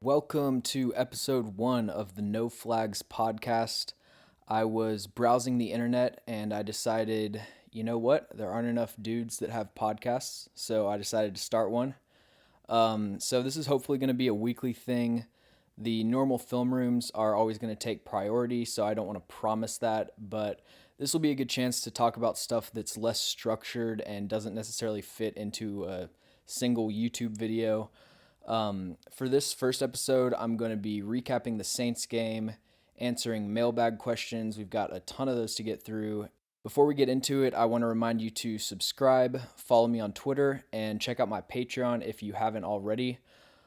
Welcome to episode 1 of the No Flags podcast. I was browsing the internet and I decided, you know what? There aren't enough dudes that have podcasts, so I decided to start one. So this is hopefully going to be a weekly thing. The normal film rooms are always going to take priority, so I don't want to promise that, but this will be a good chance to talk about stuff that's less structured and doesn't necessarily fit into a single YouTube video. For this first episode, I'm going to be recapping the Saints game, answering mailbag questions. We've got a ton of those to get through. Before we get into it, I want to remind you to subscribe, follow me on Twitter, and check out my Patreon if you haven't already.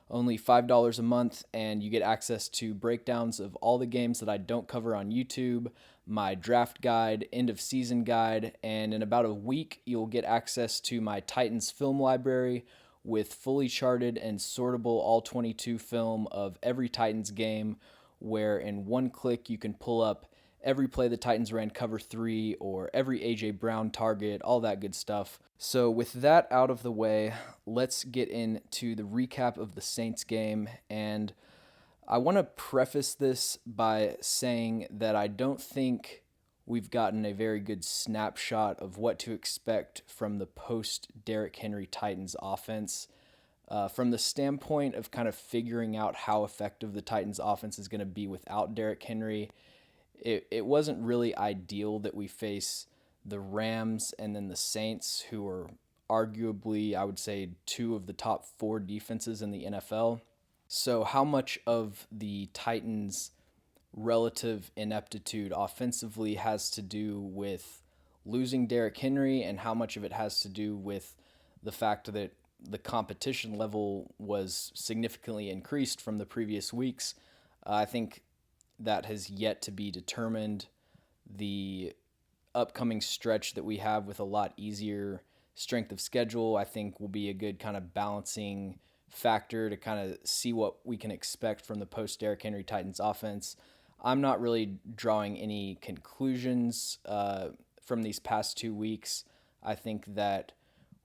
Only $5 a month, and you get access to breakdowns of all the games that I don't cover on YouTube, my draft guide, end of season guide, and in about a week, you'll get access to my Titans film library with fully charted and sortable all 22 film of every Titans game, where in one click you can pull up every play the Titans ran cover 3 or every A.J. Brown target, all that good stuff. So with that out of the way, let's get into the recap of the Saints game. And I want to preface this by saying that I don't think we've gotten a very good snapshot of what to expect from the post-Derrick Henry Titans offense. From the standpoint of kind of figuring out how effective the Titans offense is going to be without Derrick Henry, it wasn't really ideal that we face the Rams and then the Saints, who are arguably, I would say, two of the top 4 defenses in the NFL. So how much of the Titans' relative ineptitude offensively has to do with losing Derrick Henry, and how much of it has to do with the fact that the competition level was significantly increased from the previous weeks? I think that has yet to be determined. The upcoming stretch that we have with a lot easier strength of schedule, I think, will be a good kind of balancing factor to kind of see what we can expect from the post-Derrick Henry Titans offense. I'm not really drawing any conclusions from these past 2 weeks. I think that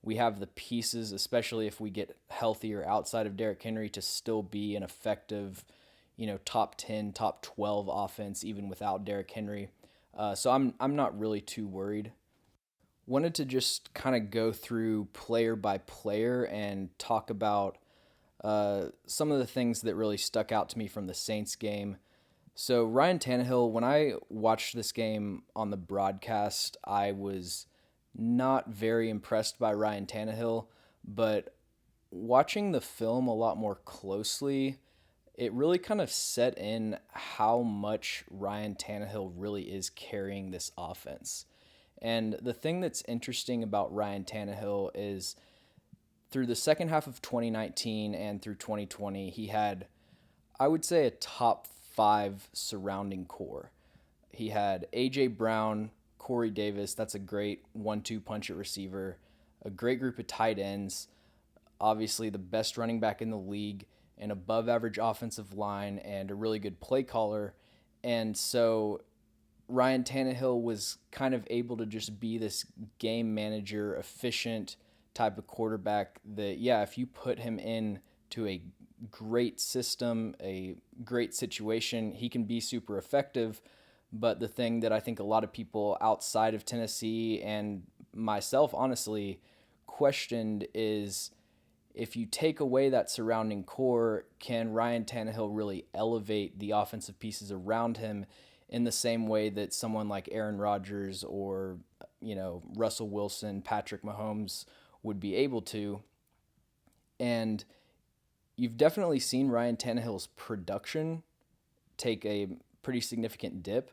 we have the pieces, especially if we get healthier outside of Derrick Henry, to still be an effective, top 10, top 12 offense even without Derrick Henry. So I'm not really too worried. Wanted to just kind of go through player by player and talk about some of the things that really stuck out to me from the Saints game. So Ryan Tannehill, when I watched this game on the broadcast, I was not very impressed by Ryan Tannehill, but watching the film a lot more closely, it really kind of set in how much Ryan Tannehill really is carrying this offense. And the thing that's interesting about Ryan Tannehill is through the second half of 2019 and through 2020, he had, I would say, a top 5 surrounding core. He had A.J. Brown, Corey Davis, that's a great 1-2 punch at receiver, a great group of tight ends, obviously the best running back in the league, an above average offensive line, and a really good play caller. And so Ryan Tannehill was kind of able to just be this game manager, efficient type of quarterback that, yeah, if you put him in to a great system, a great situation, he can be super effective. But the thing that I think a lot of people outside of Tennessee and myself honestly questioned is, if you take away that surrounding core, can Ryan Tannehill really elevate the offensive pieces around him in the same way that someone like Aaron Rodgers or, Russell Wilson, Patrick Mahomes would be able to? And you've definitely seen Ryan Tannehill's production take a pretty significant dip,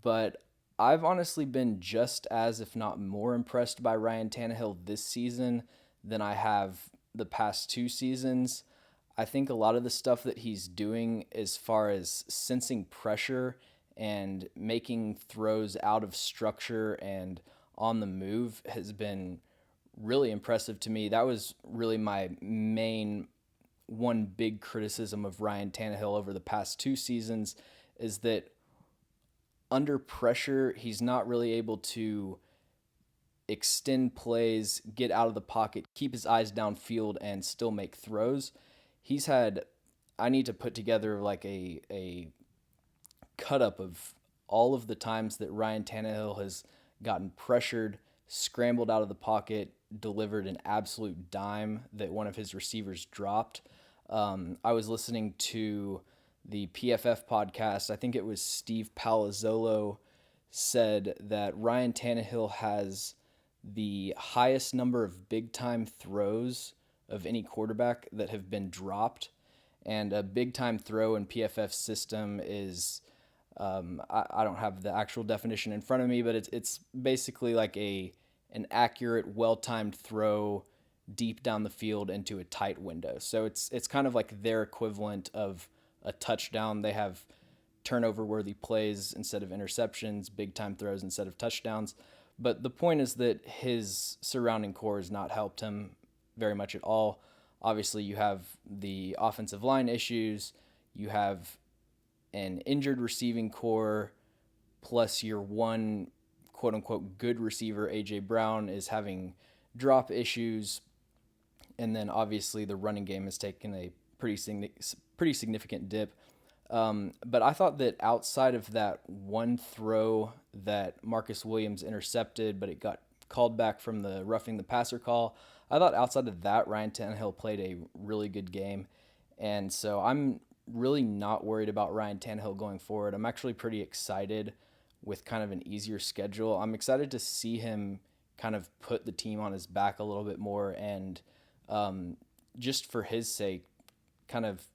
but I've honestly been just as, if not more, impressed by Ryan Tannehill this season than I have the past 2 seasons. I think a lot of the stuff that he's doing as far as sensing pressure and making throws out of structure and on the move has been really impressive to me. That was really my main one big criticism of Ryan Tannehill over the past 2 seasons, is that under pressure, he's not really able to extend plays, get out of the pocket, keep his eyes downfield, and still make throws. He's had I need to put together like a cut up of all of the times that Ryan Tannehill has gotten pressured, scrambled out of the pocket, delivered an absolute dime that one of his receivers dropped. I was listening to the PFF podcast. I think it was Steve Palazzolo said that Ryan Tannehill has the highest number of big time throws of any quarterback that have been dropped. And a big time throw in PFF system is I don't have the actual definition in front of me, but it's basically like an accurate, well timed throw deep down the field into a tight window. So it's kind of like their equivalent of a touchdown. They have turnover worthy plays instead of interceptions, big time throws instead of touchdowns. But the point is that his surrounding core has not helped him very much at all. Obviously, you have the offensive line issues, you have an injured receiving core, plus your one quote unquote good receiver, A.J. Brown, is having drop issues. And then obviously the running game has taken a pretty significant dip. But I thought that outside of that one throw that Marcus Williams intercepted, but it got called back from the roughing the passer call, I thought outside of that, Ryan Tannehill played a really good game. And so I'm really not worried about Ryan Tannehill going forward. I'm actually pretty excited with kind of an easier schedule. I'm excited to see him kind of put the team on his back a little bit more and just for his sake, kind of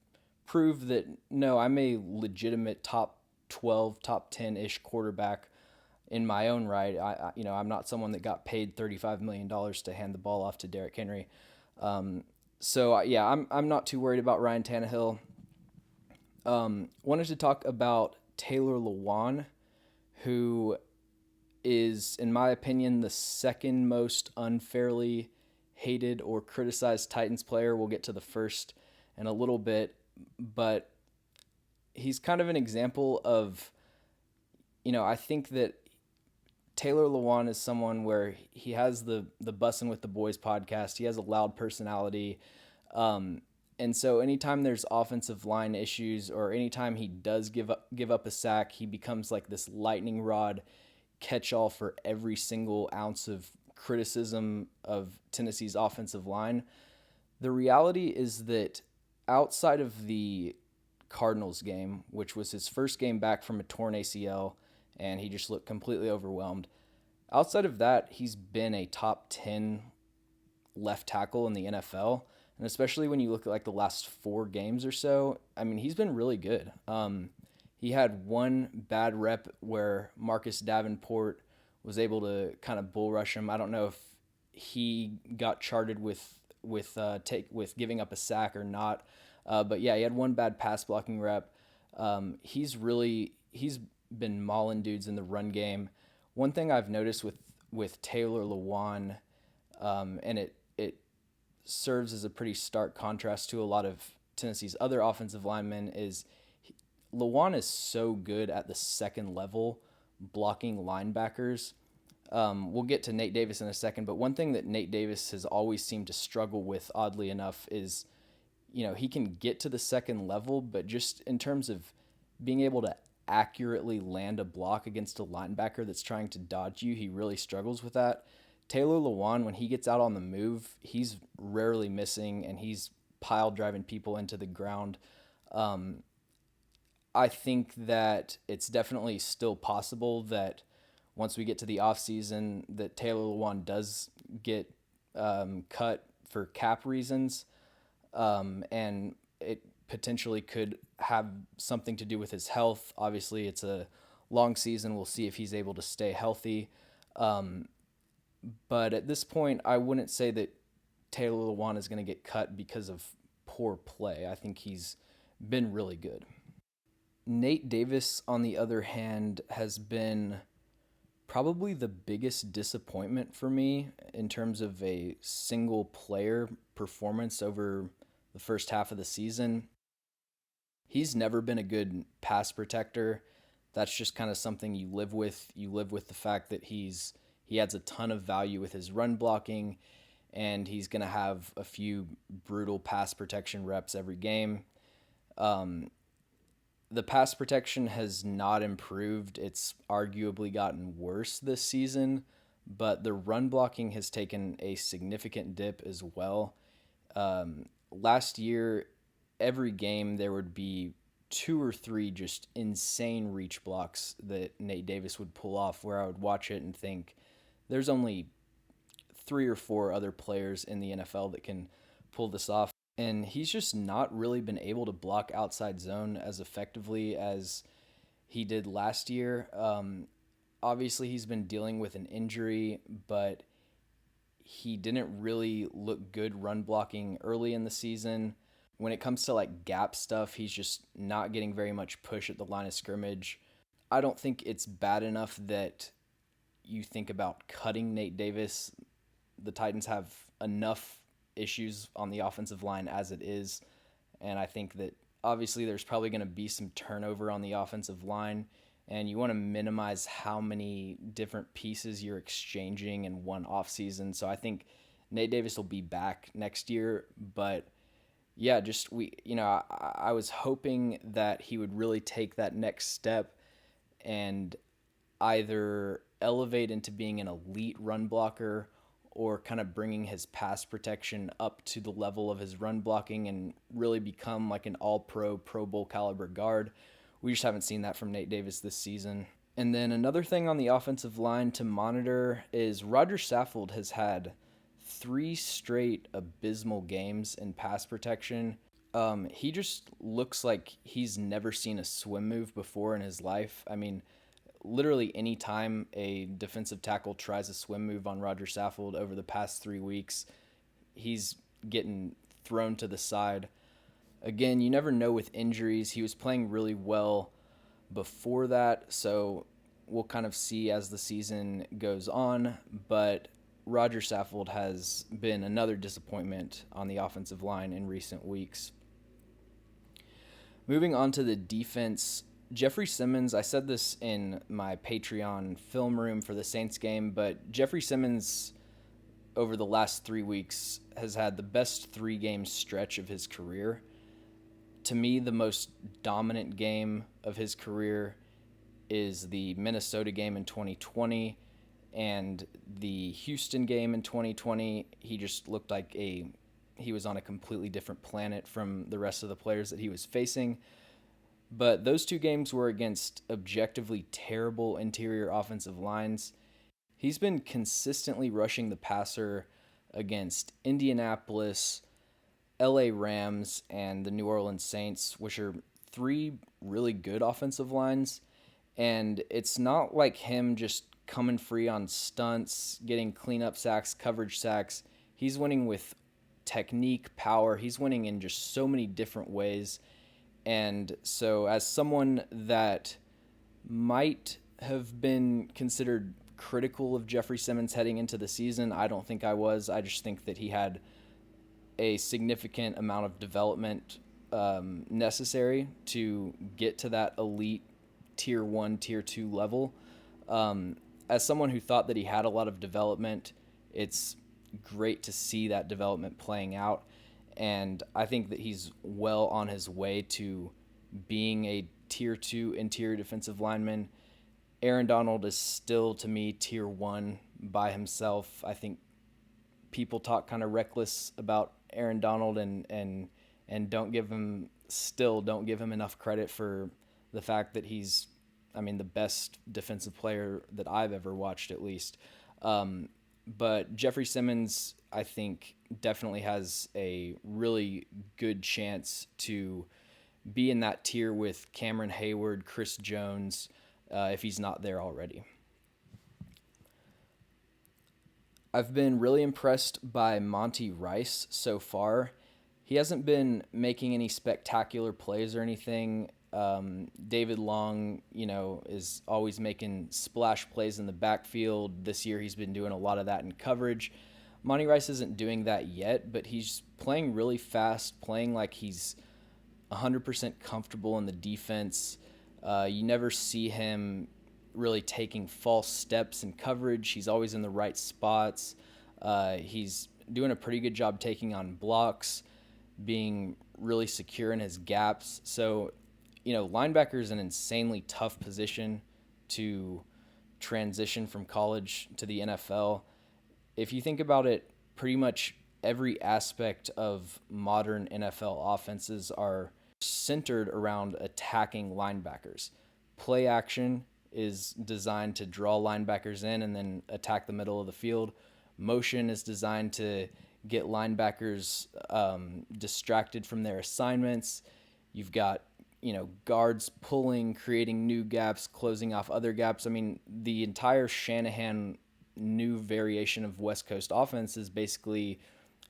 prove that no, I'm a legitimate top 12, top 10-ish quarterback in my own right. I'm not someone that got paid $35 million to hand the ball off to Derrick Henry. I'm not too worried about Ryan Tannehill. Wanted to talk about Taylor Lewan, who is, in my opinion, the second most unfairly hated or criticized Titans player. We'll get to the first in a little bit, but he's kind of an example of, I think that Taylor Lewan is someone where he has the Bussin' with the Boys podcast. He has a loud personality. And so anytime there's offensive line issues or anytime he does give up a sack, he becomes like this lightning rod catch-all for every single ounce of criticism of Tennessee's offensive line. The reality is that outside of the Cardinals game, which was his first game back from a torn ACL, and he just looked completely overwhelmed, outside of that, he's been a top 10 left tackle in the NFL. And especially when you look at like the last 4 games or so, I mean, he's been really good. He had one bad rep where Marcus Davenport was able to kind of bull rush him. I don't know if he got charted with giving up a sack or not. But yeah, he had one bad pass blocking rep. He's been mauling dudes in the run game. One thing I've noticed with Taylor Lewan, and it serves as a pretty stark contrast to a lot of Tennessee's other offensive linemen, is Lewan is so good at the second level blocking linebackers. We'll get to Nate Davis in a second, but one thing that Nate Davis has always seemed to struggle with, oddly enough, is, he can get to the second level, but just in terms of being able to accurately land a block against a linebacker that's trying to dodge you, he really struggles with that. Taylor Lewan, when he gets out on the move, he's rarely missing, and he's pile driving people into the ground. I think that it's definitely still possible that once we get to the offseason that Taylor Lewan does get cut for cap reasons, and it potentially could have something to do with his health. Obviously, it's a long season. We'll see if he's able to stay healthy. But at this point, I wouldn't say that Taylor Lewan is going to get cut because of poor play. I think he's been really good. Nate Davis, on the other hand, has been probably the biggest disappointment for me in terms of a single player performance over the first half of the season. He's never been a good pass protector. That's just kind of something you live with. You live with the fact that he adds a ton of value with his run blocking, and he's going to have a few brutal pass protection reps every game. Um, the pass protection has not improved. It's arguably gotten worse this season, but the run blocking has taken a significant dip as well. Last year, every game there would be two or three just insane reach blocks that Nate Davis would pull off, where I would watch it and think there's only three or four other players in the NFL that can pull this off. And he's just not really been able to block outside zone as effectively as he did last year. Obviously, he's been dealing with an injury, but he didn't really look good run blocking early in the season. When it comes to like gap stuff, he's just not getting very much push at the line of scrimmage. I don't think it's bad enough that you think about cutting Nate Davis. The Titans have enough issues on the offensive line as it is, and I think that obviously there's probably going to be some turnover on the offensive line, and you want to minimize how many different pieces you're exchanging in one offseason. So I think Nate Davis will be back next year, but yeah, just I was hoping that he would really take that next step and either elevate into being an elite run blocker or kind of bringing his pass protection up to the level of his run blocking and really become like an all-pro, Pro Bowl caliber guard. We just haven't seen that from Nate Davis this season. And then another thing on the offensive line to monitor is Roger Saffold has had 3 straight abysmal games in pass protection. He just looks like he's never seen a swim move before in his life. I mean, literally any time a defensive tackle tries a swim move on Roger Saffold over the past 3 weeks, he's getting thrown to the side. Again, you never know with injuries. He was playing really well before that, so we'll kind of see as the season goes on. But Roger Saffold has been another disappointment on the offensive line in recent weeks. Moving on to the defense, Jeffrey Simmons, I said this in my Patreon film room for the Saints game, but Jeffrey Simmons over the last 3 weeks has had the best 3-game stretch of his career. To me, the most dominant game of his career is the Minnesota game in 2020 and the Houston game in 2020. He just looked like he was on a completely different planet from the rest of the players that he was facing. But those 2 games were against objectively terrible interior offensive lines. He's been consistently rushing the passer against Indianapolis, LA Rams, and the New Orleans Saints, which are 3 really good offensive lines. And it's not like him just coming free on stunts, getting cleanup sacks, coverage sacks. He's winning with technique, power. He's winning in just so many different ways. And so as someone that might have been considered critical of Jeffrey Simmons heading into the season, I don't think I was. I just think that he had a significant amount of development necessary to get to that elite tier 1, tier 2 level. As someone who thought that he had a lot of development, it's great to see that development playing out. And I think that he's well on his way to being a tier 2 interior defensive lineman. Aaron Donald is still, to me, tier 1 by himself. I think people talk kind of reckless about Aaron Donald and don't give him enough credit for the fact that he's, the best defensive player that I've ever watched, at least. But Jeffrey Simmons, I think, definitely has a really good chance to be in that tier with Cameron Hayward, Chris Jones, if he's not there already. I've been really impressed by Monty Rice so far. He hasn't been making any spectacular plays or anything. David Long, is always making splash plays in the backfield. This year he's been doing a lot of that in coverage. Monty Rice isn't doing that yet, but he's playing really fast, playing like he's 100% comfortable in the defense. You never see him really taking false steps in coverage. He's always in the right spots. He's doing a pretty good job taking on blocks. being really secure in his gaps. So, linebacker is an insanely tough position to transition from college to the NFL. If you think about it, pretty much every aspect of modern NFL offenses are centered around attacking linebackers. Play action is designed to draw linebackers in and then attack the middle of the field. Motion is designed to get linebackers distracted from their assignments. You've got guards pulling, creating new gaps, closing off other gaps. I mean, the entire Shanahan new variation of West Coast offense is basically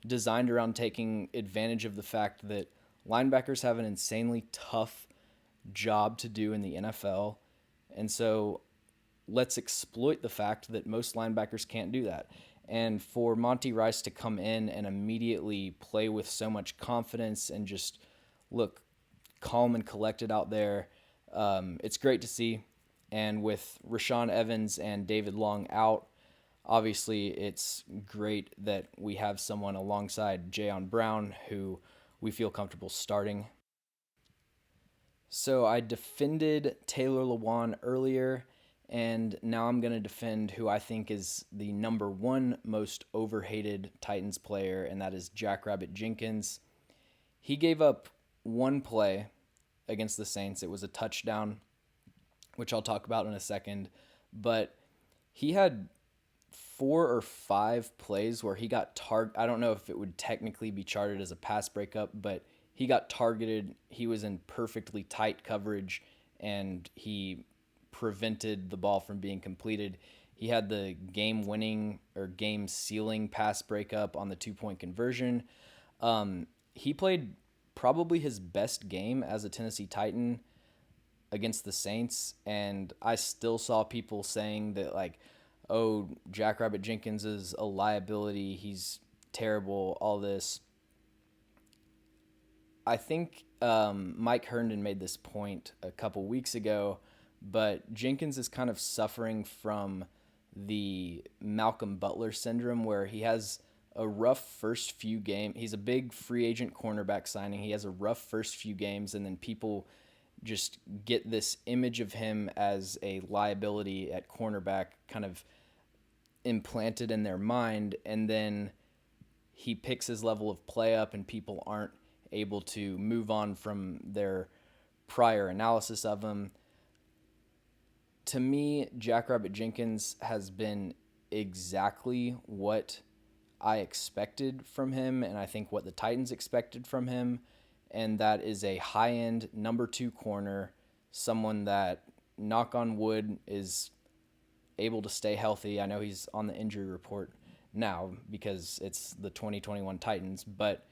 designed around taking advantage of the fact that linebackers have an insanely tough job to do in the NFL. And so let's exploit the fact that most linebackers can't do that. And for Monty Rice to come in and immediately play with so much confidence and just look calm and collected out there, it's great to see. And with Rashaan Evans and David Long out, obviously it's great that we have someone alongside Jayon Brown who we feel comfortable starting. So I defended Taylor Lewan earlier, and now I'm going to defend who I think is the number one most overhated Titans player, and that is Jackrabbit Jenkins. He gave up one play against the Saints. It was a touchdown, which I'll talk about in a second, but he had 4 or 5 plays where he got I don't know if it would technically be charted as a pass breakup, but he got targeted. He was in perfectly tight coverage, and he prevented the ball from being completed. He had the game-winning or game-sealing pass breakup on the 2-point conversion. He played probably his best game as a Tennessee Titan against the Saints, and I still saw people saying that, like, oh, Jackrabbit Jenkins is a liability, he's terrible, all this. I think Mike Herndon made this point a couple weeks ago, but Jenkins is kind of suffering from the Malcolm Butler syndrome, where he has a rough first few games. He's a big free agent cornerback signing. He has a rough first few games, and then people just get this image of him as a liability at cornerback kind of implanted in their mind, and then he picks his level of play up and people aren't able to move on from their prior analysis of him. To me, Jackrabbit Jenkins has been exactly what I expected from him, and I think what the Titans expected from him, and that is a high-end number 2 corner, someone that, knock on wood, is able to stay healthy. I know he's on the injury report now because it's the 2021 Titans, but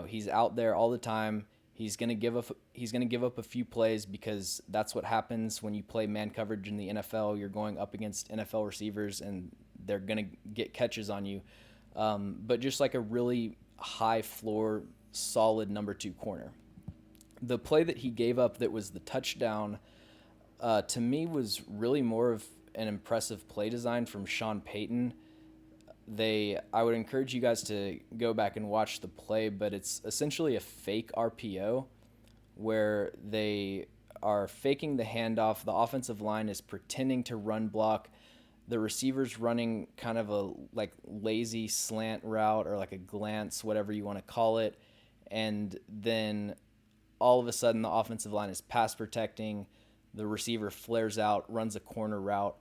he's out there all the time. He's going to give up a few plays because that's what happens when you play man coverage in the NFL. You're going up against NFL receivers and they're going to get catches on you. But just like a really high floor, solid number 2 corner. The play that he gave up that was the touchdown, to me, was really more of an impressive play design from Sean Payton. I would encourage you guys to go back and watch the play, but it's essentially a fake RPO where they are faking the handoff. The offensive line is pretending to run block. The receiver's running kind of a lazy slant route or like a glance, whatever you want to call it. And then all of a sudden the offensive line is pass protecting. The receiver flares out, runs a corner route,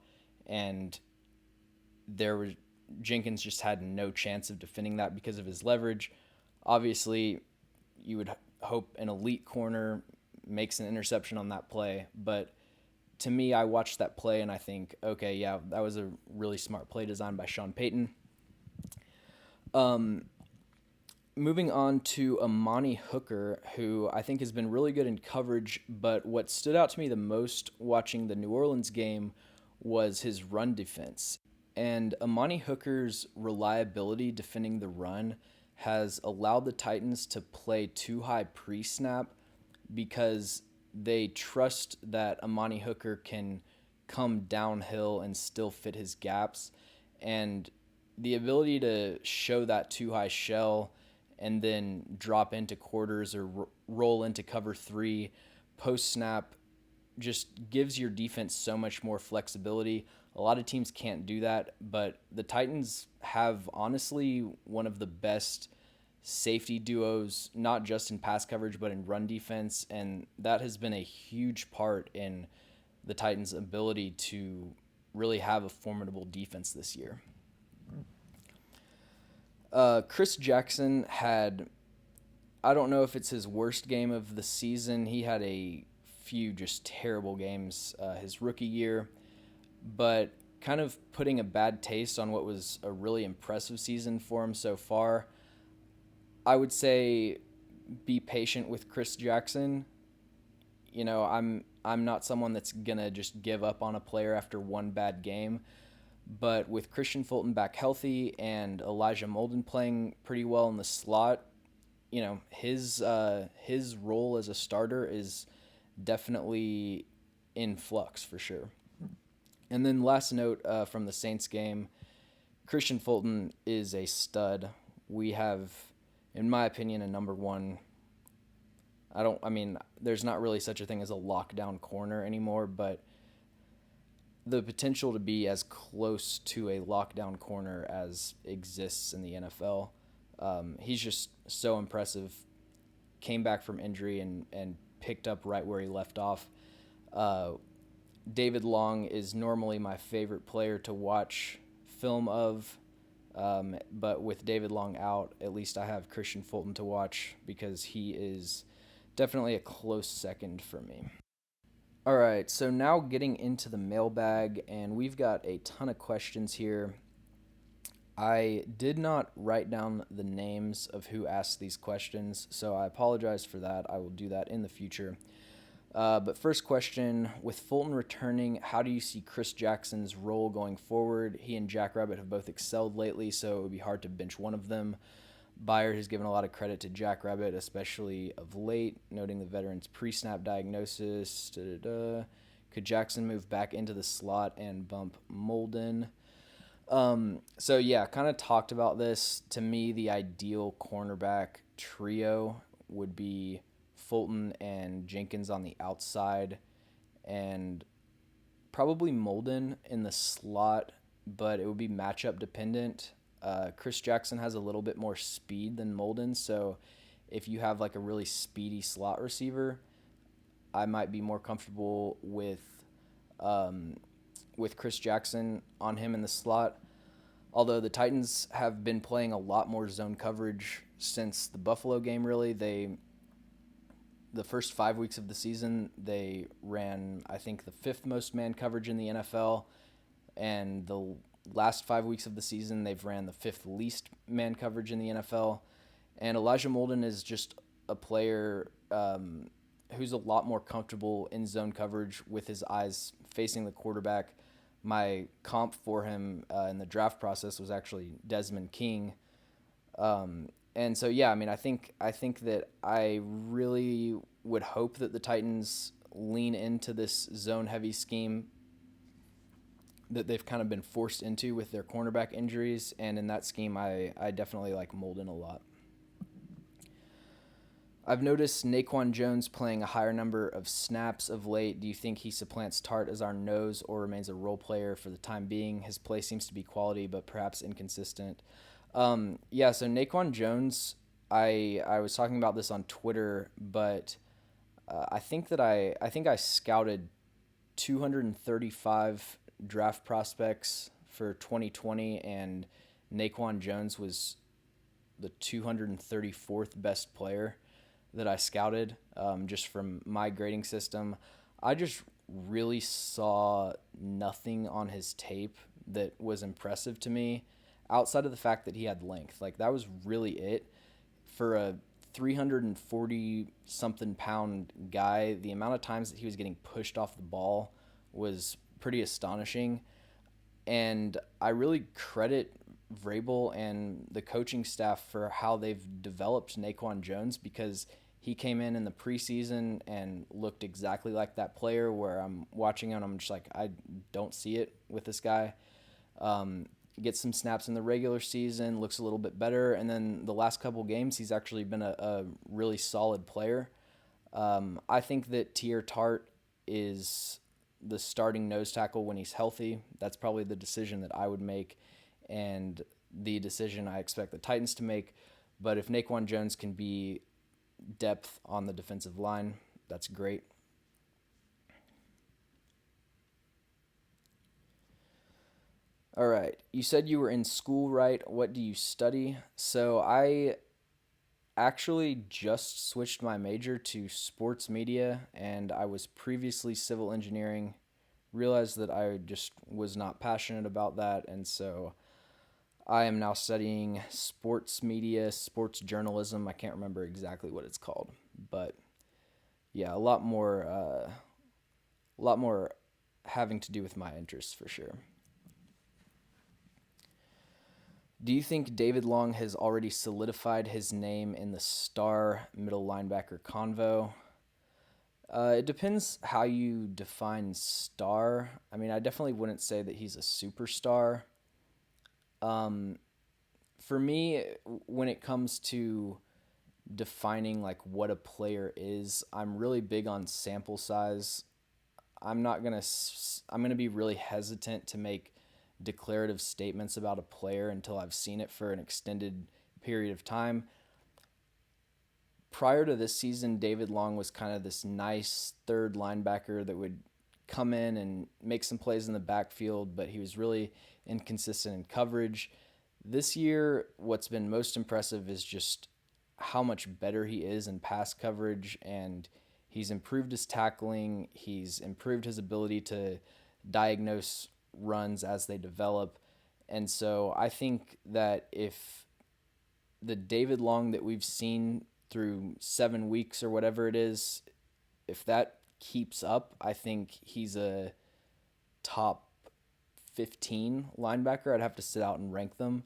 and Jenkins just had no chance of defending that because of his leverage. Obviously, you would hope an elite corner makes an interception on that play, but to me, I watched that play and I think, okay, yeah, that was a really smart play design by Sean Payton. Moving on to Amani Hooker, who I think has been really good in coverage, but what stood out to me the most watching the New Orleans game was his run defense. And Amani Hooker's reliability defending the run has allowed the Titans to play too high pre-snap because they trust that Amani Hooker can come downhill and still fit his gaps. And the ability to show that too high shell and then drop into quarters or roll into cover three post snap just gives your defense so much more flexibility. A lot of teams can't do that, but the Titans have honestly one of the best safety duos, not just in pass coverage, but in run defense. And that has been a huge part in the Titans' ability to really have a formidable defense this year. Chris Jackson had, I don't know if it's his worst game of the season. He had a few just terrible games his rookie year, but kind of putting a bad taste on what was a really impressive season for him so far. I would say be patient with Chris Jackson. You know, I'm not someone that's gonna just give up on a player after one bad game, but with Christian Fulton back healthy and Elijah Molden playing pretty well in the slot, you know, his role as a starter is definitely in flux for sure. And then last note from the Saints game, Christian Fulton is a stud. We have, in my opinion, a number one. There's not really such a thing as a lockdown corner anymore, but the potential to be as close to a lockdown corner as exists in the NFL. He's just so impressive. Came back from injury and picked up right where he left off. David Long is normally my favorite player to watch film of, but with David Long out, at least I have Christian Fulton to watch because he is definitely a close second for me. All right, so now getting into the mailbag, and we've got a ton of questions here. I did not write down the names of who asked these questions, so I apologize for that. I will do that in the future. But first question, with Fulton returning, how do you see Chris Jackson's role going forward? He and Jackrabbit have both excelled lately, so it would be hard to bench one of them. Byard has given a lot of credit to Jackrabbit, especially of late, noting the veteran's pre-snap diagnosis. Could Jackson move back into the slot and bump Molden? So yeah, kind of talked about this. To me, the ideal cornerback trio would be Fulton and Jenkins on the outside, and probably Molden in the slot, but it would be matchup dependent. Chris Jackson has a little bit more speed than Molden, so if you have like a really speedy slot receiver, I might be more comfortable with Chris Jackson on him in the slot. Although the Titans have been playing a lot more zone coverage since the Buffalo game. Really, the first 5 weeks of the season they ran, I think, the fifth most man coverage in the NFL, and the last 5 weeks of the season, they've ran the fifth least man coverage in the NFL. And Elijah Molden is just a player who's a lot more comfortable in zone coverage with his eyes facing the quarterback. My comp for him in the draft process was actually Desmond King. And so, yeah, I think that I really would hope that the Titans lean into this zone-heavy scheme that they've kind of been forced into with their cornerback injuries. And in that scheme, I definitely like Molden a lot. I've noticed Naquan Jones playing a higher number of snaps of late. Do you think he supplants Tart as our nose or remains a role player for the time being? His play seems to be quality, but perhaps inconsistent. So Naquan Jones, I was talking about this on Twitter, but I think I scouted 235 draft prospects for 2020, and Naquan Jones was the 234th best player that I scouted, just from my grading system. I just really saw nothing on his tape that was impressive to me outside of the fact that he had length. Like, that was really it. For a 340 something pound guy, the amount of times that he was getting pushed off the ball was pretty astonishing. And I really credit Vrabel and the coaching staff for how they've developed Naquan Jones, because he came in the preseason and looked exactly like that player, where I'm watching him and I'm just like, I don't see it with this guy. gets some snaps in the regular season, looks a little bit better, and then the last couple games he's actually been a really solid player. I think that Tier Tart is the starting nose tackle when he's healthy. That's probably the decision that I would make, and the decision I expect the Titans to make. But if Naquan Jones can be depth on the defensive line, that's great. All right. You said you were in school, right? What do you study? So I actually just switched my major to sports media, and I was previously civil engineering. Realized that I just was not passionate about that, and so I am now studying sports media, sports journalism. I can't remember exactly what it's called, but yeah, a lot more having to do with my interests for sure. Do you think David Long has already solidified his name in the star middle linebacker convo? It depends how you define star. I mean, I definitely wouldn't say that he's a superstar. Um, for me, when it comes to defining like what a player is, I'm really big on sample size. I'm gonna be really hesitant to make declarative statements about a player until I've seen it for an extended period of time. Prior to this season, David Long was kind of this nice third linebacker that would come in and make some plays in the backfield, but he was really inconsistent in coverage. This year, what's been most impressive is just how much better he is in pass coverage, and he's improved his tackling, he's improved his ability to diagnose runs as they develop. And so I think that if the David Long that we've seen through 7 weeks or whatever it is, if that keeps up, I think he's a top 15 linebacker. I'd have to sit out and rank them.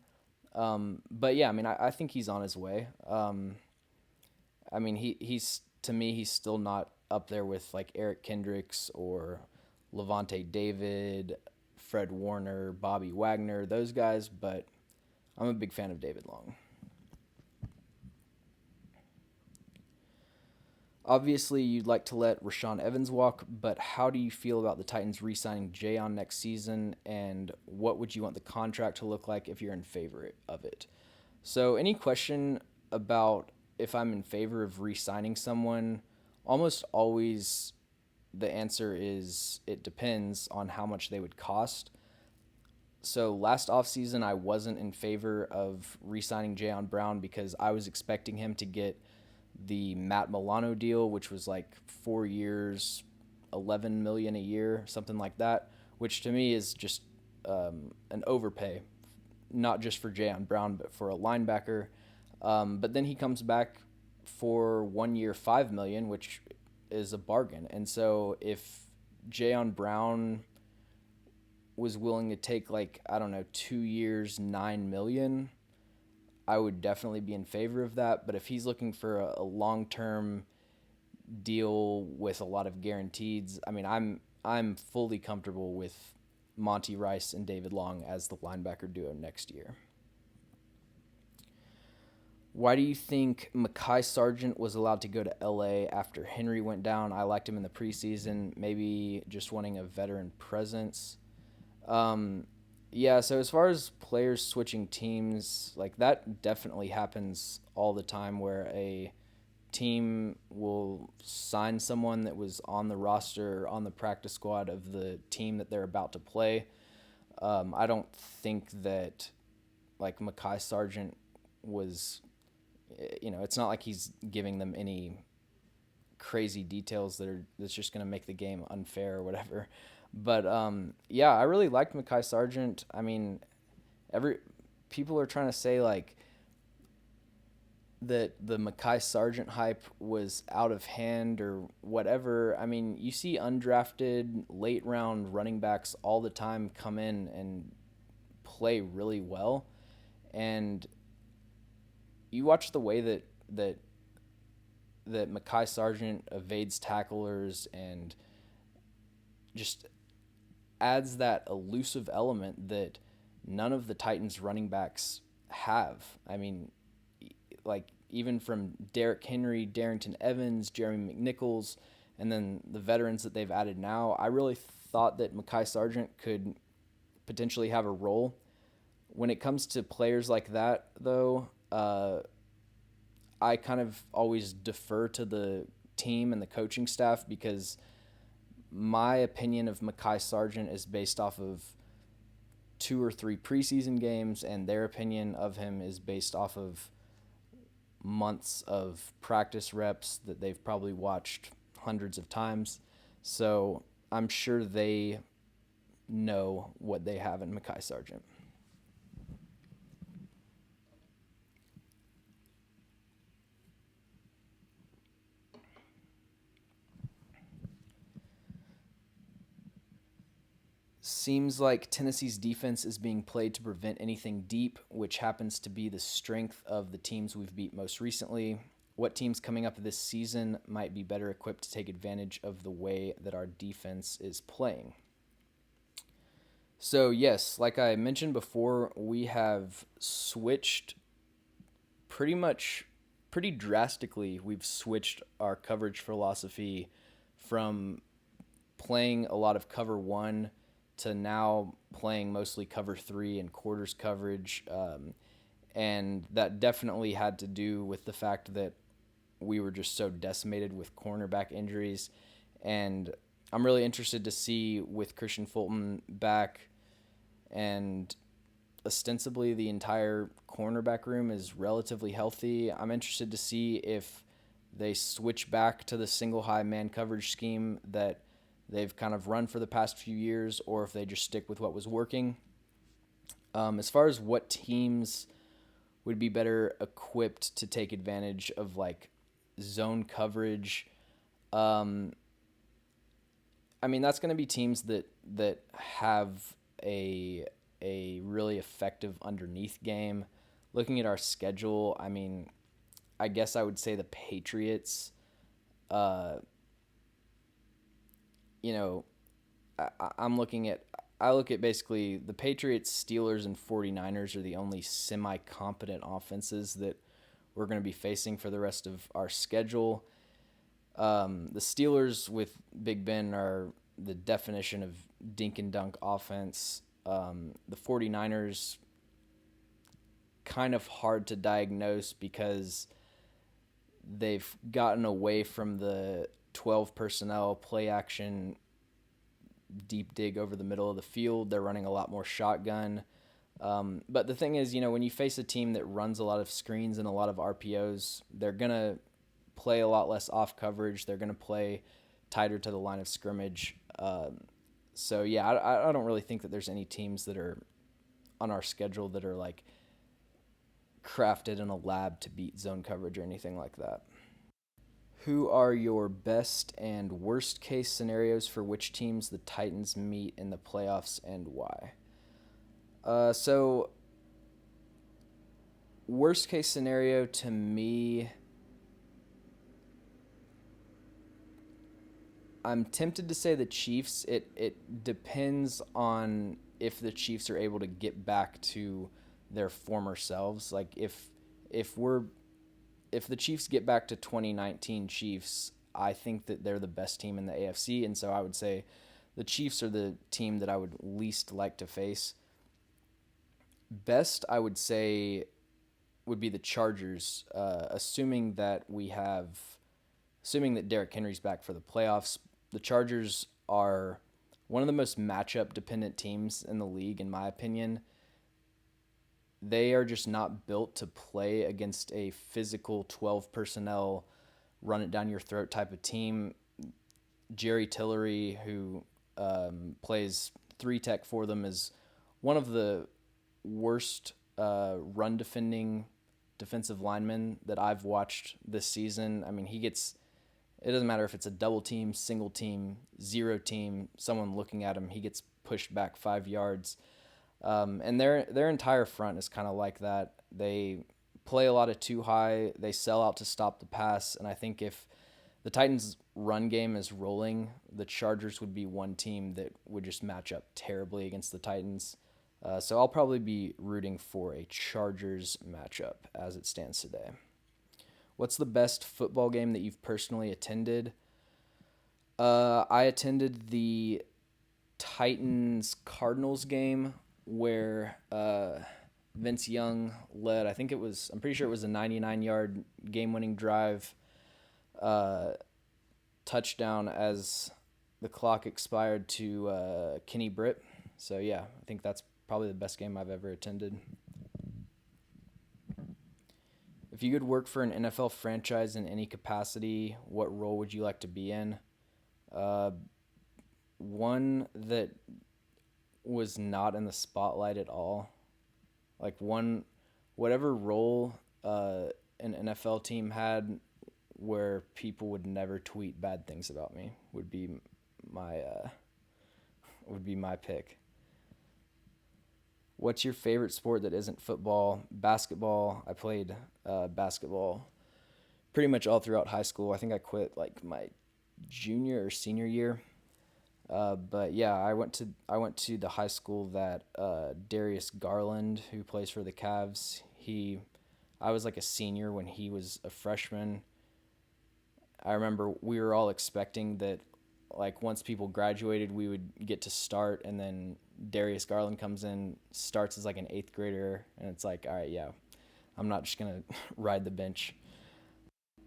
But yeah, I mean, I think he's on his way. I mean, he's to me, he's still not up there with like Eric Kendricks or Levante David, Fred Warner, Bobby Wagner, those guys, but I'm a big fan of David Long. Obviously, you'd like to let Rashaan Evans walk, but how do you feel about the Titans re-signing Jayon next season, and what would you want the contract to look like if you're in favor of it? So, any question about if I'm in favor of re-signing someone, almost always the answer is it depends on how much they would cost. So last offseason, I wasn't in favor of re-signing Jayon Brown because I was expecting him to get the Matt Milano deal, which was like 4 years, $11 million a year, something like that, which to me is just an overpay, not just for Jayon Brown, but for a linebacker. But then he comes back for 1 year, $5 million, which is a bargain. And so if Jayon Brown was willing to take like, I don't know, 2 years, $9 million, I would definitely be in favor of that. But if he's looking for a long-term deal with a lot of guarantees, I mean, I'm fully comfortable with Monty Rice and David Long as the linebacker duo next year. Why do you think Mekhi Sargent was allowed to go to LA after Henry went down? I liked him in the preseason, maybe just wanting a veteran presence. Yeah, so as far as players switching teams, like that definitely happens all the time where a team will sign someone that was on the roster or on the practice squad of the team that they're about to play. I don't think that like Mekhi Sargent was, it's not like he's giving them any crazy details that's just going to make the game unfair or whatever. But yeah, I really liked Mekhi Sargent. I mean, every people are trying to say like that the Mekhi Sargent hype was out of hand or whatever. I mean, you see undrafted late round running backs all the time come in and play really well, and you watch the way that Mekhi Sargent evades tacklers and just adds that elusive element that none of the Titans running backs have. I mean, like even from Derrick Henry, Darrington Evans, Jeremy McNichols, and then the veterans that they've added now, I really thought that Mekhi Sargent could potentially have a role. When it comes to players like that, though, I kind of always defer to the team and the coaching staff because my opinion of Mekhi Sargent is based off of 2 or 3 preseason games, and their opinion of him is based off of months of practice reps that they've probably watched hundreds of times. So I'm sure they know what they have in Mekhi Sargent. Seems like Tennessee's defense is being played to prevent anything deep, which happens to be the strength of the teams we've beat most recently. What teams coming up this season might be better equipped to take advantage of the way that our defense is playing? So, yes, like I mentioned before, we have switched pretty drastically. We've switched our coverage philosophy from playing a lot of cover one to now playing mostly cover three and quarters coverage. And that definitely had to do with the fact that we were just so decimated with cornerback injuries. And I'm really interested to see with Christian Fulton back and ostensibly the entire cornerback room is relatively healthy. I'm interested to see if they switch back to the single high man coverage scheme that they've kind of run for the past few years, or if they just stick with what was working. As far as what teams would be better equipped to take advantage of like zone coverage, I mean that's going to be teams that have a really effective underneath game. Looking at our schedule, I mean, I guess I would say the Patriots. Uh, you know, I'm looking at I look at basically the Patriots, Steelers, and 49ers are the only semi-competent offenses that we're going to be facing for the rest of our schedule. The Steelers with Big Ben are the definition of dink and dunk offense. The 49ers, kind of hard to diagnose because they've gotten away from the 12 personnel play action deep dig over the middle of the field. They're running a lot more shotgun. But the thing is, when you face a team that runs a lot of screens and a lot of RPOs, they're going to play a lot less off coverage. They're going to play tighter to the line of scrimmage. So, yeah, I don't really think that there's any teams that are on our schedule that are like crafted in a lab to beat zone coverage or anything like that. Who are your best and worst case scenarios for which teams the Titans meet in the playoffs and why? So, worst case scenario to me, I'm tempted to say the Chiefs. It depends on if the Chiefs are able to get back to their former selves. Like if the Chiefs get back to 2019 Chiefs, I think that they're the best team in the AFC, and so I would say the Chiefs are the team that I would least like to face. Best, I would say, would be the Chargers, assuming that Derrick Henry's back for the playoffs. The Chargers are one of the most matchup dependent teams in the league, in my opinion. They are just not built to play against a physical 12 personnel, run it down your throat type of team. Jerry Tillery, who plays 3-tech for them, is one of the worst run defending defensive linemen that I've watched this season. I mean, it doesn't matter if it's a double team, single team, zero team, someone looking at him, he gets pushed back 5 yards. And their entire front is kind of like that. They play a lot of too high. They sell out to stop the pass. And I think if the Titans' run game is rolling, the Chargers would be one team that would just match up terribly against the Titans. So I'll probably be rooting for a Chargers matchup as it stands today. What's the best football game that you've personally attended? I attended the Titans Cardinals game where Vince Young led. I'm pretty sure it was a 99-yard game-winning drive, uh, touchdown as the clock expired to Kenny Britt. So yeah, I think that's probably the best game I've ever attended. If you could work for an NFL franchise in any capacity, what role would you like to be in? Uh, One that was not in the spotlight at all. Like whatever role an NFL team had where people would never tweet bad things about me my uh, would be my pick. What's your favorite sport that isn't football? Basketball. I played basketball pretty much all throughout high school. I think I quit like my junior or senior year. But yeah, I went to the high school that Darius Garland, who plays for the Cavs, I was like a senior when he was a freshman. I remember we were all expecting that like once people graduated, we would get to start, and then Darius Garland comes in, starts as like an eighth grader, and it's like, all right, yeah, I'm not just gonna ride the bench.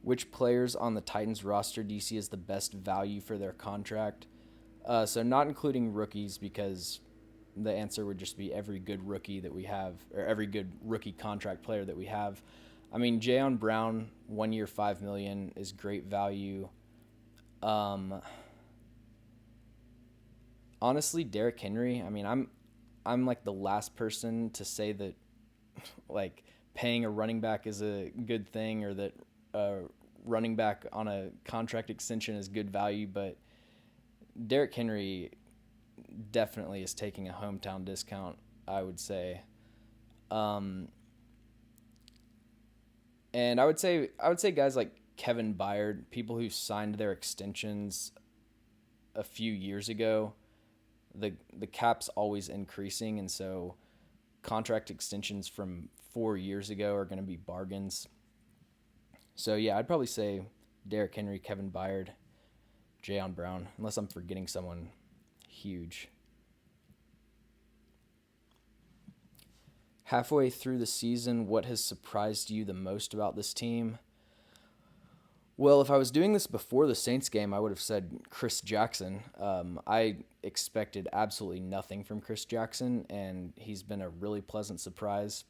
Which players on the Titans roster do you see as the best value for their contract? So not including rookies, because the answer would just be every good rookie that we have, or every good rookie contract player that we have. I mean, Jayon Brown, 1 year, $5 million is great value. Um, Honestly, Derrick Henry. I mean, I'm like the last person to say that like paying a running back is a good thing, or that a running back on a contract extension is good value, but Derrick Henry definitely is taking a hometown discount, I would say. Um, and I would say guys like Kevin Byard, people who signed their extensions a few years ago, the cap's always increasing, and so contract extensions from 4 years ago are going to be bargains. So yeah, I'd probably say Derrick Henry, Kevin Byard, Jayon Brown, unless I'm forgetting someone huge. Halfway through the season, what has surprised you the most about this team? Well, if I was doing this before the Saints game, I would have said Chris Jackson. I expected absolutely nothing from Chris Jackson, and he's been a really pleasant surprise.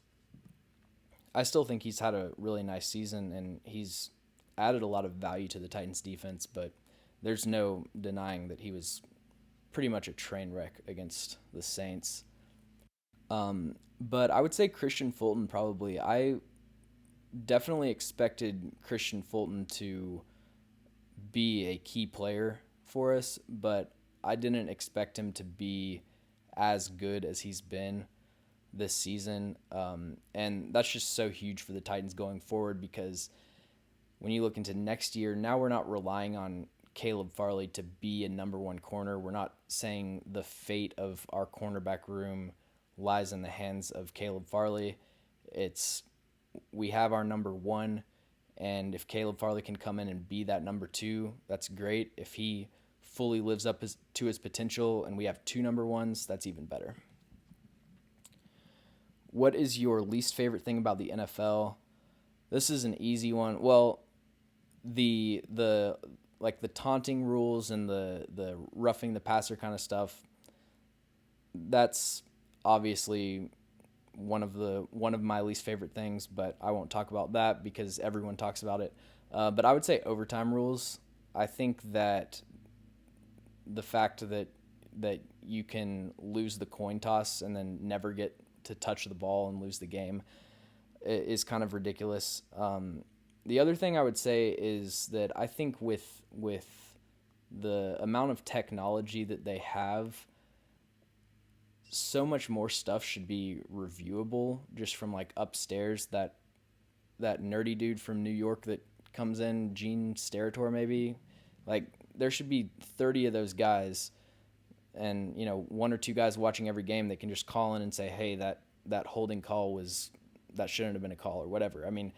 I still think he's had a really nice season, and he's added a lot of value to the Titans defense, but there's no denying that he was pretty much a train wreck against the Saints. But I would say Christian Fulton probably. I definitely expected Christian Fulton to be a key player for us, but I didn't expect him to be as good as he's been this season. And that's just so huge for the Titans going forward, because when you look into next year, now we're not relying on Caleb Farley to be a number one corner. We're not saying the fate of our cornerback room lies in the hands of Caleb Farley. It's we have our number one, and if Caleb Farley can come in and be that number two, that's great. If he fully lives up to his potential and we have two number ones, that's even better. What is your least favorite thing about the NFL? This is an easy one. Well, the like the taunting rules and the roughing the passer kind of stuff, that's obviously one of my least favorite things, but I won't talk about that because everyone talks about it. But I would say overtime rules. I think that the fact that you can lose the coin toss and then never get to touch the ball and lose the game is kind of ridiculous. The other thing I would say is that I think with the amount of technology that they have, so much more stuff should be reviewable just from like upstairs. That nerdy dude from New York that comes in, Gene Steratore maybe, like there should be 30 of those guys and one or two guys watching every game that can just call in and say, hey, that holding call that shouldn't have been a call or whatever. I mean,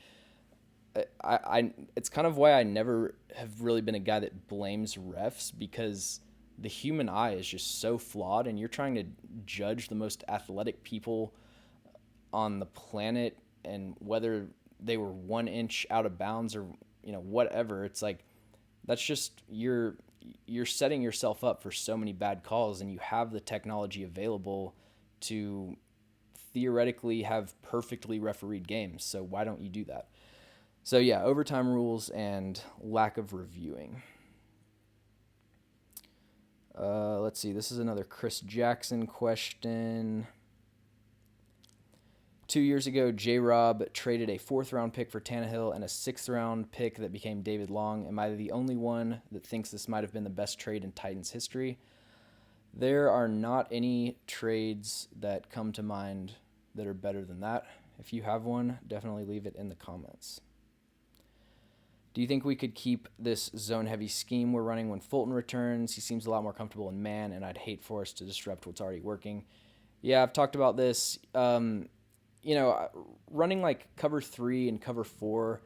I it's kind of why I never have really been a guy that blames refs, because the human eye is just so flawed, and you're trying to judge the most athletic people on the planet, and whether they were 1 inch out of bounds or whatever. It's like, that's just you're setting yourself up for so many bad calls, and you have the technology available to theoretically have perfectly refereed games. So why don't you do that? So yeah, overtime rules and lack of reviewing. Let's see. This is another Chris Jackson question. 2 years ago, J-Rob traded a 4th-round pick for Tannehill and a 6th-round pick that became David Long. Am I the only one that thinks this might have been the best trade in Titans history? There are not any trades that come to mind that are better than that. If you have one, definitely leave it in the comments. Do you think we could keep this zone-heavy scheme we're running when Fulton returns? He seems a lot more comfortable in man, and I'd hate for us to disrupt what's already working. Yeah, I've talked about this. Running like cover 3 and cover 4,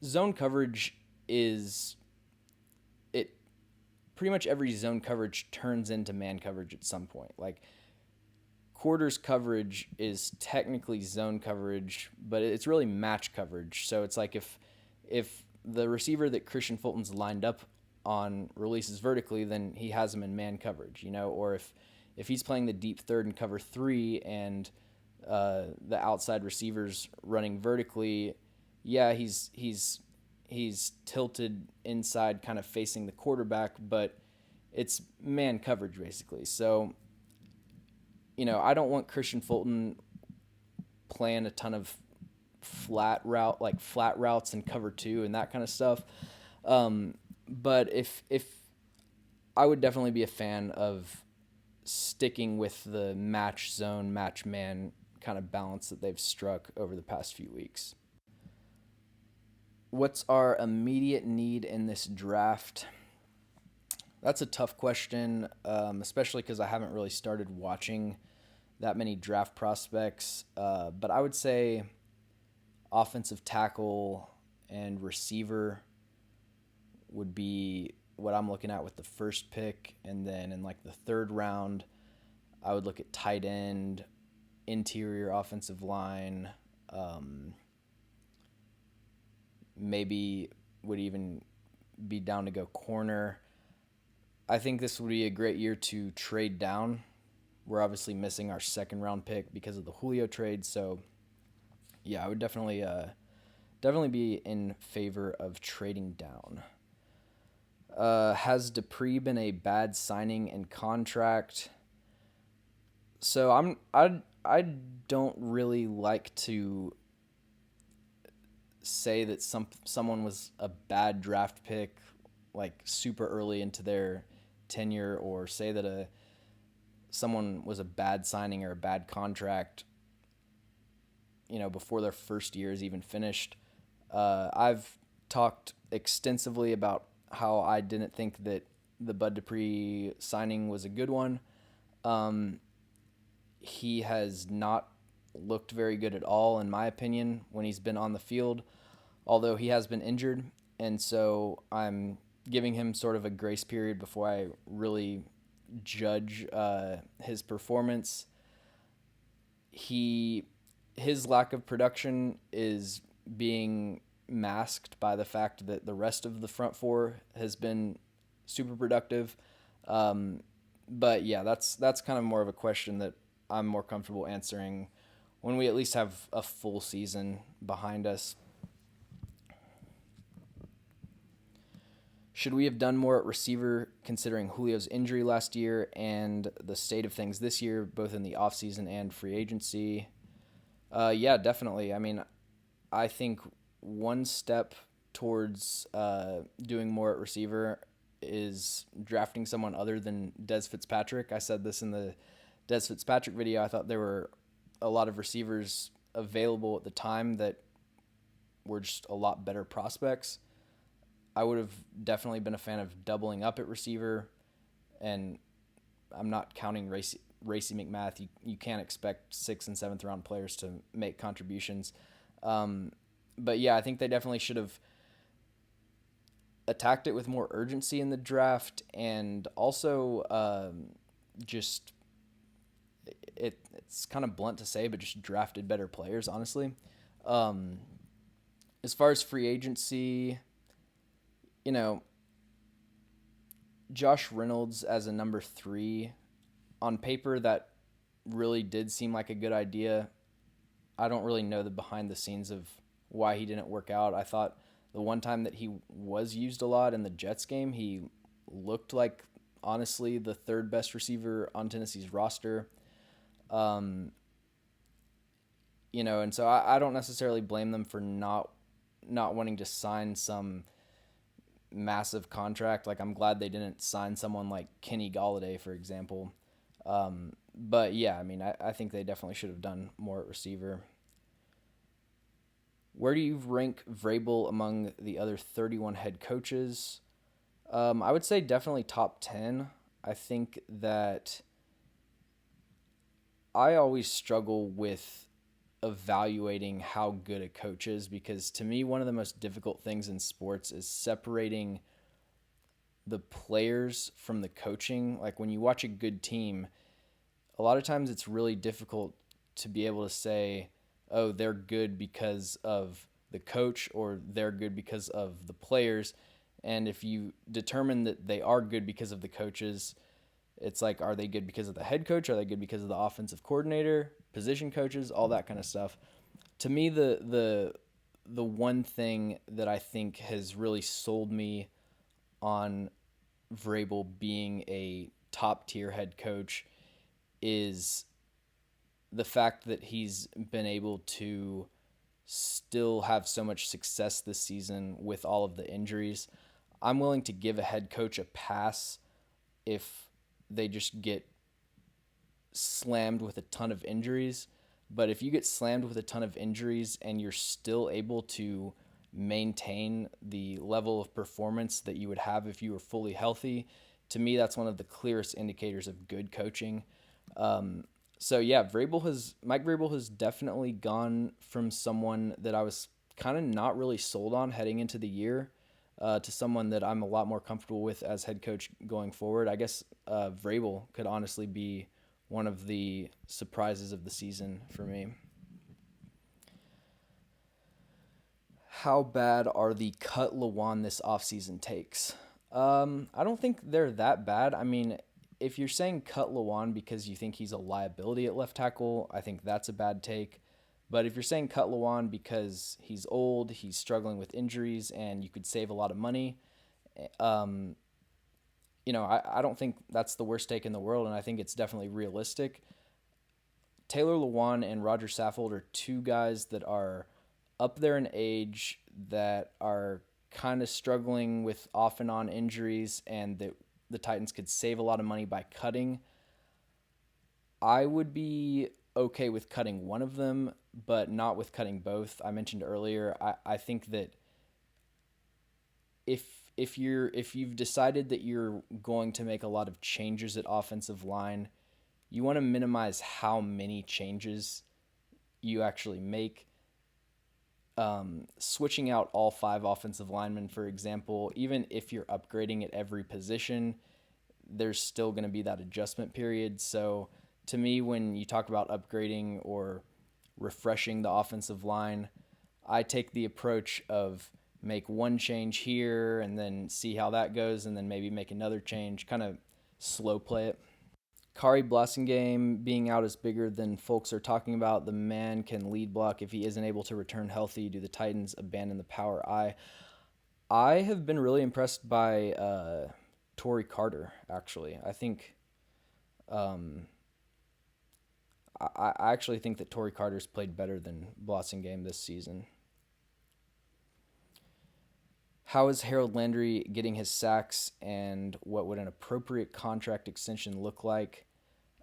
zone coverage is it. Pretty much every zone coverage turns into man coverage at some point. Like, quarters coverage is technically zone coverage, but it's really match coverage. So it's like if the receiver that Christian Fulton's lined up on releases vertically, then he has him in man coverage, or if he's playing the deep third in cover 3 and the outside receivers running vertically, yeah, he's tilted inside, kind of facing the quarterback, but it's man coverage basically. So I don't want Christian Fulton playing a ton of flat routes and cover 2 and that kind of stuff. But if I would definitely be a fan of sticking with the match zone, match man kind of balance that they've struck over the past few weeks. What's our immediate need in this draft? That's a tough question, especially because I haven't really started watching that many draft prospects. But I would say offensive tackle and receiver would be what I'm looking at with the first pick. And then in like the 3rd round, I would look at tight end, interior offensive line, maybe would even be down to go corner. I think this would be a great year to trade down. We're obviously missing our 2nd round pick because of the Julio trade. So yeah, I would definitely be in favor of trading down. Has Dupree been a bad signing and contract? So I don't really like to say that someone was a bad draft pick like super early into their tenure, or say that someone was a bad signing or a bad contract before their first year is even finished. I've talked extensively about how I didn't think that the Bud Dupree signing was a good one. He has not looked very good at all, in my opinion, when he's been on the field, although he has been injured. And so I'm giving him sort of a grace period before I really judge his performance. His lack of production is being masked by the fact that the rest of the front 4 has been super productive. But yeah, that's kind of more of a question that I'm more comfortable answering when we at least have a full season behind us. Should we have done more at receiver considering Julio's injury last year and the state of things this year, both in the offseason and free agency? Yeah, definitely. I mean, I think one step towards doing more at receiver is drafting someone other than Des Fitzpatrick. I said this in the Des Fitzpatrick video. I thought there were a lot of receivers available at the time that were just a lot better prospects. I would have definitely been a fan of doubling up at receiver. and I'm not counting Racy McMath. You can't expect 6th and 7th round players to make contributions. But yeah, I think they definitely should have attacked it with more urgency in the draft, and also just it's kind of blunt to say, but just drafted better players, honestly. Um, as far as free agency, you know, Josh Reynolds as a number 3, on paper, that really did seem like a good idea. I don't really know the behind the scenes of why he didn't work out. I thought the one time that he was used a lot in the Jets game, he looked like, honestly, the third best receiver on Tennessee's roster. Um, and so I don't necessarily blame them for not wanting to sign some massive contract. Like, I'm glad they didn't sign someone like Kenny Galladay, for example. But yeah, I mean, I think they definitely should have done more at receiver. Where do you rank Vrabel among the other 31 head coaches? I would say definitely top 10. I think that I always struggle with evaluating how good a coach is, because to me, one of the most difficult things in sports is separating the players from the coaching. Like, when you watch a good team, a lot of times it's really difficult to be able to say, oh, they're good because of the coach, or they're good because of the players. And if you determine that they are good because of the coaches, it's like, are they good because of the head coach? Are they good because of the offensive coordinator, position coaches, all that kind of stuff? To me, the one thing that I think has really sold me on Vrabel being a top tier head coach is the fact that he's been able to still have so much success this season with all of the injuries. I'm willing to give a head coach a pass if they just get slammed with a ton of injuries. But if you get slammed with a ton of injuries and you're still able to maintain the level of performance that you would have if you were fully healthy, to me, that's one of the clearest indicators of good coaching. So yeah, Mike Vrabel has definitely gone from someone that I was kind of not really sold on heading into the year to someone that I'm a lot more comfortable with as head coach going forward. I guess Vrabel could honestly be one of the surprises of the season for me. How bad are the cut Lawan this offseason takes? I don't think they're that bad. I mean, if you're saying cut Lawan because you think he's a liability at left tackle, I think that's a bad take. But if you're saying cut Lawan because he's old, he's struggling with injuries, and you could save a lot of money, um, I don't think that's the worst take in the world, and I think it's definitely realistic. Taylor Lewan and Roger Saffold are two guys that are up there in age, that are kind of struggling with off and on injuries, and that the Titans could save a lot of money by cutting. I would be okay with cutting one of them, but not with cutting both. I mentioned earlier, I think that if you've decided that you're going to make a lot of changes at offensive line, you want to minimize how many changes you actually make. Switching out all 5 offensive linemen, for example, even if you're upgrading at every position, there's still going to be that adjustment period. So to me, when you talk about upgrading or refreshing the offensive line, I take the approach of make one change here and then see how that goes, and then maybe make another change, kind of slow play it. Kari Blasingame being out is bigger than folks are talking about. The man can lead block. If he isn't able to return healthy, do the Titans abandon the power I have been really impressed by Torrey Carter, actually. I think I actually think that Torrey Carter's played better than Blasingame this season. How is Harold Landry getting his sacks, and what would an appropriate contract extension look like?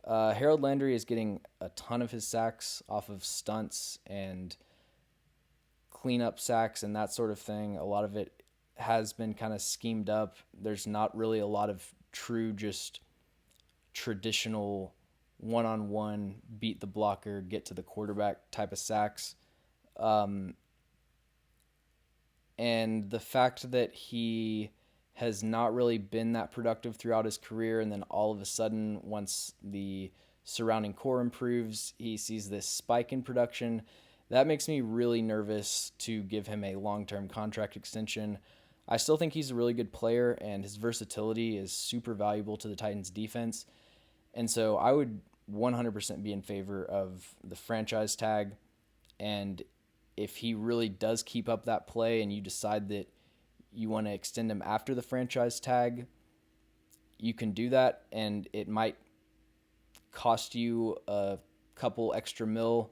Harold Landry is getting a ton of his sacks off of stunts and cleanup sacks and that sort of thing. A lot of it has been kind of schemed up. There's not really a lot of true just traditional one-on-one, beat the blocker, get to the quarterback type of sacks. Um, and the fact that he has not really been that productive throughout his career, and then all of a sudden, once the surrounding core improves, he sees this spike in production. That makes me really nervous to give him a long-term contract extension. I still think he's a really good player, and his versatility is super valuable to the Titans' defense. And so I would 100% be in favor of the franchise tag. And if he really does keep up that play and you decide that you want to extend him after the franchise tag, you can do that, and it might cost you a couple extra mil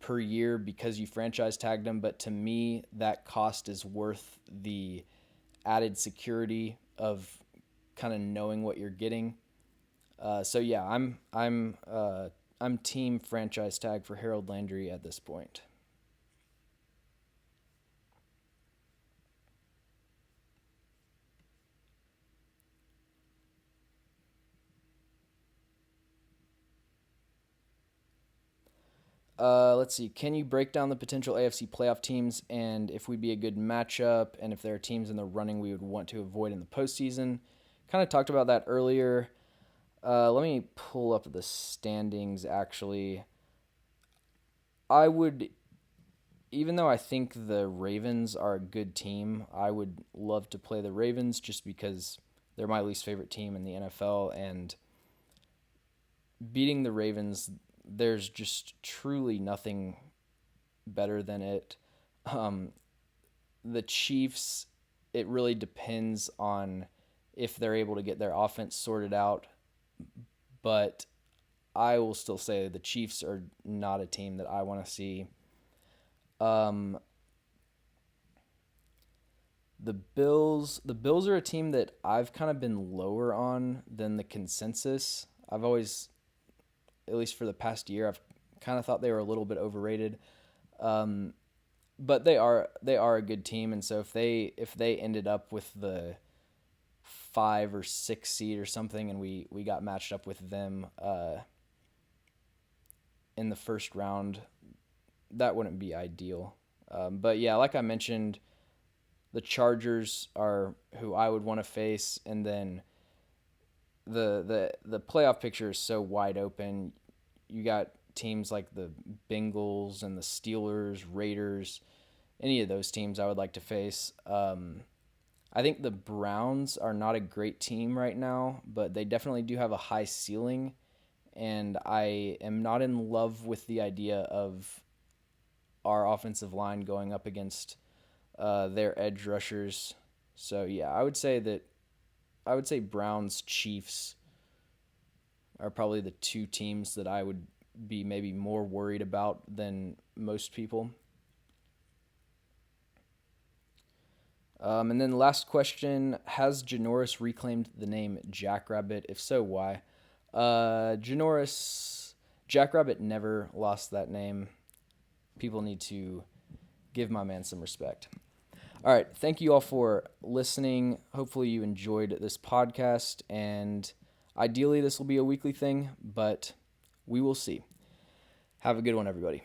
per year because you franchise tagged him. But to me, that cost is worth the added security of kind of knowing what you're getting. So yeah, I'm team franchise tag for Harold Landry at this point. Let's see. Can you break down the potential AFC playoff teams and if we'd be a good matchup and if there are teams in the running we would want to avoid in the postseason? Kind of talked about that earlier. Let me pull up the standings, actually. I would, even though I think the Ravens are a good team, I would love to play the Ravens just because they're my least favorite team in the NFL, and beating the Ravens, there's just truly nothing better than it. Um, the Chiefs, it really depends on if they're able to get their offense sorted out, but I will still say the Chiefs are not a team that I want to see. Um, the Bills are a team that I've kind of been lower on than the consensus. I've always, at least for the past year, I've kind of thought they were a little bit overrated. Um, but they are a good team, and so if they ended up with the 5 or 6 seed or something, and we got matched up with them in the first round, that wouldn't be ideal. But yeah, like I mentioned, the Chargers are who I would want to face, and then the playoff picture is so wide open. You got teams like the Bengals and the Steelers, Raiders, any of those teams I would like to face. I think the Browns are not a great team right now, but they definitely do have a high ceiling, and I am not in love with the idea of our offensive line going up against their edge rushers. So yeah, I would say Browns, Chiefs are probably the two teams that I would be maybe more worried about than most people. And then the last question, has Janoris reclaimed the name Jackrabbit? If so, why? Jackrabbit never lost that name. People need to give my man some respect. All right, thank you all for listening. Hopefully you enjoyed this podcast, and ideally this will be a weekly thing, but we will see. Have a good one, everybody.